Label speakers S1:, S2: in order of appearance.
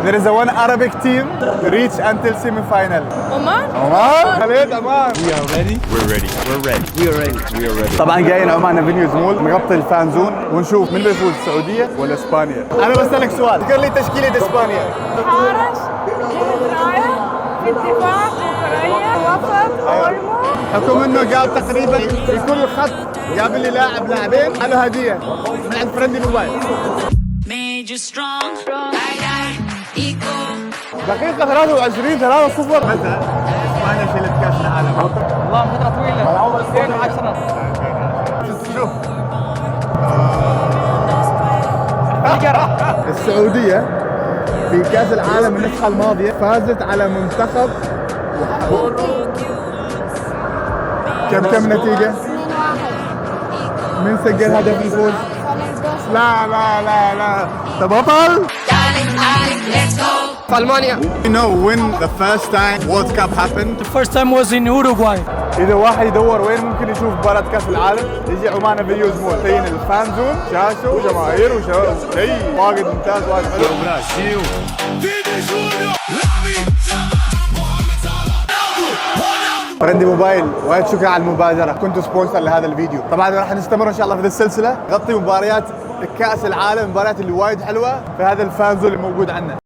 S1: There is a one Arabic team reach until semi-final.
S2: Oman?
S1: عمان خليت عمان.
S3: We are ready. We're ready. We're ready. We are ready. We are ready.
S1: طبعا جايين عمان فينيوز مول نغطي الفان زون ونشوف مين بيفوز السعوديه ولا اسبانيا. انا بسالك سؤال، ذكر لي تشكيله اسبانيا.
S2: حارس، جهد راية، في الدفاع، أوكرانيا، وسط، أولمو.
S1: حكم انه جاب تقريبا في كل خط جاب لي لاعبين على هديه من عند فرندي موبايل. دقيقة 23 3-0. متى اسبانيا شيلت كاس العالم؟
S3: والله فترة طويلة. 2010.
S1: شوف السعودية في كاس العالم النسخة الماضية فازت على منتخب كم نتيجة؟ 2-1. مين سجل هدف الفوز؟ لا لا لا لا انت بطل!
S4: في ألمانيا.
S1: You know when the first time World Cup happened?
S5: The first time was in Uruguay.
S1: إذا واحد يدور وين ممكن يشوف مباراة كأس العالم يجي عمان فيديوز مول، تين الفان زون شاشة وجماهير وشباب شيء واجد ممتاز واجد حلو. فرندي موبايل وايد شكرا على المبادرة، كنتوا سبونسر لهذا الفيديو. طبعا راح نستمر ان شاء الله في هذه السلسلة نغطي مباريات كأس العالم، المباريات اللي وايد حلوة في هذا الفان زون اللي موجود عندنا.